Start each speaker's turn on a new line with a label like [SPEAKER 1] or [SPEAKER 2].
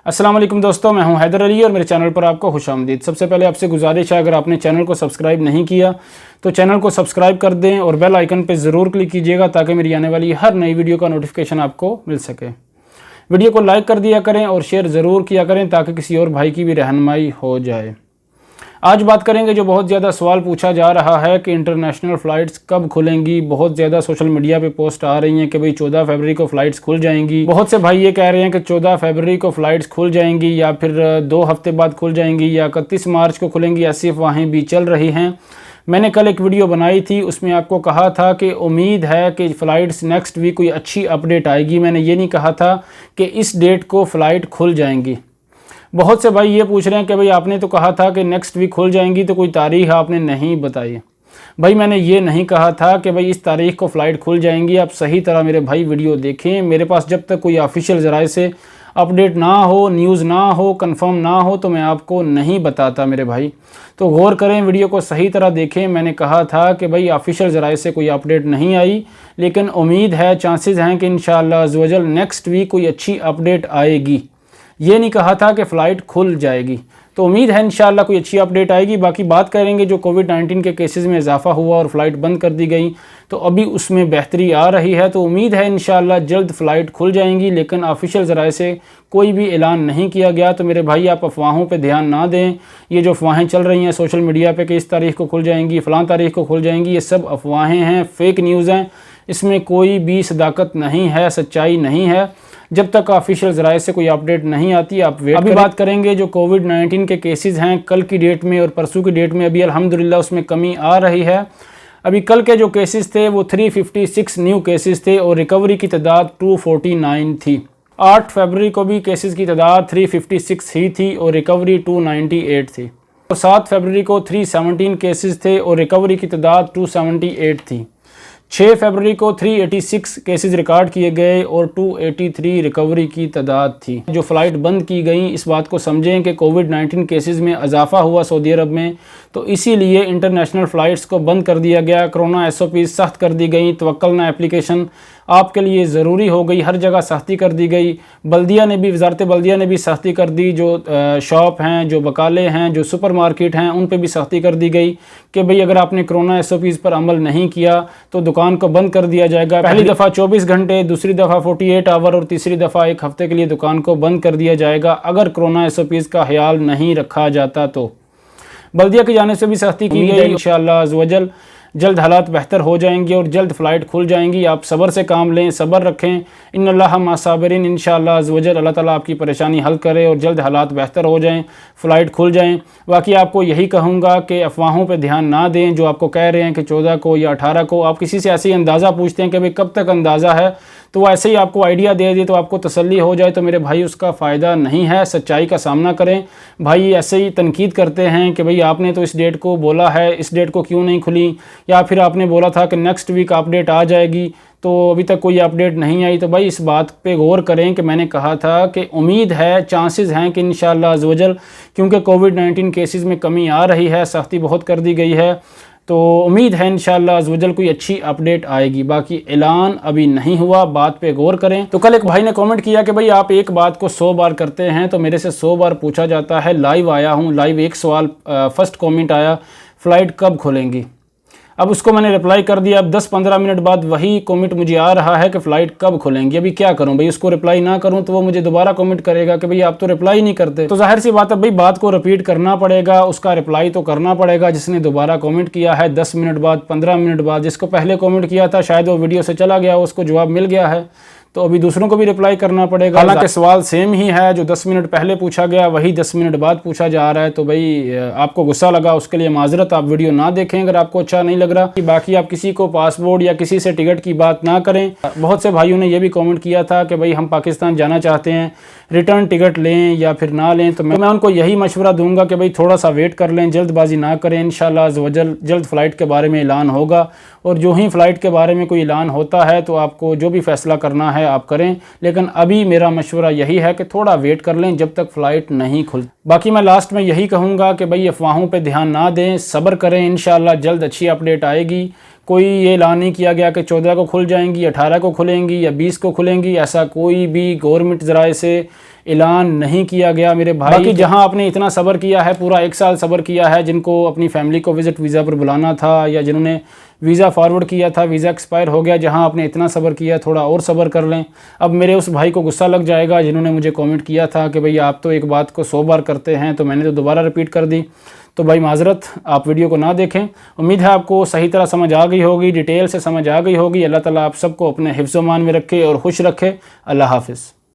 [SPEAKER 1] अस्सलाम वालेकुम दोस्तों, मैं हूं हैदर अली और मेरे चैनल पर आपको खुशामदीद। सबसे पहले आपसे गुजारिश है, अगर आपने चैनल को सब्सक्राइब नहीं किया तो चैनल को सब्सक्राइब कर दें और बेल आइकन पर ज़रूर क्लिक कीजिएगा ताकि मेरी आने वाली हर नई वीडियो का नोटिफिकेशन आपको मिल सके। वीडियो को लाइक कर दिया करें और शेयर ज़रूर किया करें ताकि किसी और भाई की भी रहनुमाई हो जाए। आज बात करेंगे, जो बहुत ज़्यादा सवाल पूछा जा रहा है कि इंटरनेशनल फ़्लाइट्स कब खुलेंगी। बहुत ज़्यादा सोशल मीडिया पे पोस्ट आ रही हैं कि भाई 14 फरवरी को फ़्लाइट्स खुल जाएंगी। बहुत से भाई ये कह रहे हैं कि 14 फरवरी को फ़्लाइट्स खुल जाएंगी या फिर 2 हफ्ते बाद खुल जाएंगी या 31 मार्च को खुलेंगी। ऐसी अफवाहें भी चल रही हैं। मैंने कल एक वीडियो बनाई थी, उसमें आपको कहा था कि उम्मीद है कि फ़्लाइट्स नेक्स्ट वीक कोई अच्छी अपडेट आएगी। मैंने ये नहीं कहा था कि इस डेट को फ़्लाइट खुल जाएंगी। बहुत से भाई ये पूछ रहे हैं कि भाई आपने तो कहा था कि नेक्स्ट वीक खुल जाएंगी, तो कोई तारीख आपने नहीं बताई। भाई मैंने ये नहीं कहा था कि भाई इस तारीख को फ़्लाइट खुल जाएंगी। आप सही तरह मेरे भाई वीडियो देखें। मेरे पास जब तक कोई ऑफिशियल ज़राए से अपडेट ना हो, न्यूज़ ना हो, कंफर्म ना हो, तो मैं आपको नहीं बताता मेरे भाई। तो गौर करें, वीडियो को सही तरह देखें। मैंने कहा था कि भाई ऑफिशियल ज़राए से कोई अपडेट नहीं आई, लेकिन उम्मीद है, चांसेस हैं कि इंशाअल्लाह अज़्ज़ वजल नेक्स्ट वीक कोई अच्छी अपडेट आएगी। ये नहीं कहा था कि फ़्लाइट खुल जाएगी। तो उम्मीद है इंशाअल्लाह कोई अच्छी अपडेट आएगी। बाकी बात करेंगे, जो कोविड-19 के केसेस में इजाफा हुआ और फ़्लाइट बंद कर दी गई, तो अभी उसमें बेहतरी आ रही है। तो उम्मीद है इंशाअल्लाह जल्द फ़्लाइट खुल जाएंगी, लेकिन ऑफिशियल ज़राए से कोई भी ऐलान नहीं किया गया। तो मेरे भाई आप अफवाहों पे ध्यान ना दें। ये जो अफवाहें चल रही हैं सोशल मीडिया पे कि इस तारीख को खुल जाएंगी, फ़लाँ तारीख को खुल जाएंगी, ये सब अफवाहें हैं, फ़ेक न्यूज़ हैं। इसमें कोई भी सदाकत नहीं है, सच्चाई नहीं है। जब तक ऑफिशियल ज़राए से कोई अपडेट नहीं आती, आप वेट करें। अभी बात करेंगे जो कोविड-19 के केसेस हैं, कल की डेट में और परसों की डेट में अभी अल्हम्दुलिल्लाह उसमें कमी आ रही है। अभी कल के जो केसेस थे वो 356 न्यू केसेस थे और रिकवरी की तादाद 249 थी। 8 फरवरी को भी केसेस की तादाद 356 ही थी और रिकवरी 298 थी। और 7 फरवरी को 317 केसेस थे और रिकवरी की तादाद 278 थी। 6 फरवरी को 386 केसेस रिकॉर्ड किए गए और 283 रिकवरी की तादाद थी। जो फ़्लाइट बंद की गई, इस बात को समझें कि कोविड-19 केसेस में इजाफा हुआ सऊदी अरब में, तो इसीलिए इंटरनेशनल फ़्लाइट्स को बंद कर दिया गया। कोरोना SOP सख्त कर दी गई। तवक्कलना एप्लीकेशन आपके लिए ज़रूरी हो गई। हर जगह सख्ती कर दी गई। बल्दिया ने भी, वज़ारत बल्दिया ने भी सख्ती कर दी। जो शॉप हैं, जो बकाले हैं, जो सुपर मार्केट हैं, उन पे भी सख्ती कर दी गई कि भाई अगर आपने कोरोना SOPs पर अमल नहीं किया तो दुकान को बंद कर दिया जाएगा। पहली दफ़ा 24 घंटे, दूसरी दफ़ा 48 आवर और तीसरी दफ़ा 1 हफ़्ते के लिए दुकान को बंद कर दिया जाएगा अगर कोरोना SOPs का ख्याल नहीं रखा जाता। तो बल्दिया की जाने से भी सख्ती की गई। इंशाअल्लाह अज़्ज़ वजल जल्द हालात बेहतर हो जाएंगे और जल्द फ़्लाइट खुल जाएंगी। आप सब्र से काम लें, सब्र रखें। इन्नल्लाह मा साबिरीन। इंशाअल्लाह अज़्ज़ वजल अल्लाह ताला आपकी परेशानी हल करे और जल्द हालात बेहतर हो जाएं, फ़्लाइट खुल जाएं। बाकी आपको यही कहूँगा कि अफवाहों पे ध्यान ना दें। जो आपको कह रहे हैं कि 14 को या 18 को, आप किसी से ऐसे ही अंदाज़ा पूछते हैं कि भाई कब तक अंदाज़ा है, तो वो ऐसे ही आपको आइडिया दे दे तो आपको तसल्ली हो जाए, तो मेरे भाई उसका फ़ायदा नहीं है। सच्चाई का सामना करें। भाई ऐसे ही तनकीद करते हैं कि भाई आपने तो इस डेट को बोला है, इस डेट को क्यों नहीं खुली, या फिर आपने बोला था कि नेक्स्ट वीक अपडेट आ जाएगी, तो अभी तक कोई अपडेट नहीं आई। तो भाई इस बात पे गौर करें कि मैंने कहा था कि उम्मीद है, चांसेस हैं कि इंशाअल्लाह अज़्ज़ वजल, क्योंकि कोविड-19 केसेस में कमी आ रही है, सख्ती बहुत कर दी गई है, तो उम्मीद है इंशाअल्लाह अज़्ज़ वजल कोई अच्छी अपडेट आएगी। बाकी ऐलान अभी नहीं हुआ, बात पे गौर करें। तो कल एक भाई ने कमेंट किया कि भाई आप एक बात को 100 बार करते हैं, तो मेरे से 100 बार पूछा जाता है। लाइव आया हूँ, लाइव एक सवाल फर्स्ट कमेंट आया, फ़्लाइट कब खुलेंगी। अब उसको मैंने रिप्लाई कर दिया। अब 10-15 मिनट बाद वही कमेंट मुझे आ रहा है कि फ़्लाइट कब खुलेंगी। अभी क्या करूं भाई, उसको रिप्लाई ना करूं तो वो मुझे दोबारा कमेंट करेगा कि भाई आप तो रिप्लाई नहीं करते। तो जाहिर सी बात है भाई, बात को रिपीट करना पड़ेगा, उसका रिप्लाई तो करना पड़ेगा। जिसने दोबारा कमेंट किया है 10 मिनट बाद, 15 मिनट बाद, जिसको पहले कमेंट किया था शायद वो वीडियो से चला गया, उसको जवाब मिल गया है, तो अभी दूसरों को भी रिप्लाई करना पड़ेगा। हालांकि सवाल सेम ही है, जो 10 मिनट पहले पूछा गया वही 10 मिनट बाद पूछा जा रहा है। तो भाई आपको गुस्सा लगा, उसके लिए माजरत। आप वीडियो ना देखें अगर आपको अच्छा नहीं लग रहा। बाकी आप किसी को पासपोर्ट या किसी से टिकट की बात ना करें। बहुत से भाइयों ने यह भी कमेंट किया था कि भाई हम पाकिस्तान जाना चाहते हैं, रिटर्न टिकट लें या फिर ना लें। तो मैं उनको यही मशवरा दूंगा कि भाई थोड़ा सा वेट कर लें, जल्दबाजी ना करें। इंशाअल्लाह अज़्ज़ वजल जल्द फ़्लाइट के बारे में ऐलान होगा, और जो ही फ़्लाइट के बारे में कोई ऐलान होता है तो आपको जो भी फ़ैसला करना है आप करें। लेकिन अभी मेरा मशवरा यही है कि थोड़ा वेट कर लें जब तक फ़्लाइट नहीं खुल। बाकी मैं लास्ट में यही कहूँगा कि भाई अफवाहों पे ध्यान ना दें, सब्र करें। इंशाअल्लाह जल्द अच्छी अपडेट आएगी। کوئی یہ اعلان نہیں کیا گیا کہ 14 کو کھل جائیں گی، 18 کو کھلیں گی یا 20 کو کھلیں گی، ایسا کوئی بھی گورنمنٹ ذرائع سے اعلان نہیں کیا گیا میرے بھائی۔ باقی جہاں آپ نے اتنا صبر کیا ہے، پورا 1 سال صبر کیا ہے، جن کو اپنی فیملی کو وزٹ ویزا پر بلانا تھا یا جنہوں نے ویزا فارورڈ کیا تھا، ویزا ایکسپائر ہو گیا، جہاں آپ نے اتنا صبر کیا تھوڑا اور صبر کر لیں۔ اب میرے اس بھائی کو غصہ لگ جائے گا جنہوں نے مجھے کومنٹ کیا تھا کہ بھئی آپ تو ایک بات کو 100 بار کرتے ہیں، تو میں نے تو دوبارہ رپیٹ کر دی، تو بھائی معذرت، آپ ویڈیو کو نہ دیکھیں۔ امید ہے آپ کو صحیح طرح سمجھ آ گئی ہوگی، ڈیٹیل سے سمجھ آ گئی ہوگی۔ اللہ تعالیٰ آپ سب کو اپنے حفظ و امان میں رکھے اور خوش رکھے۔ اللہ حافظ۔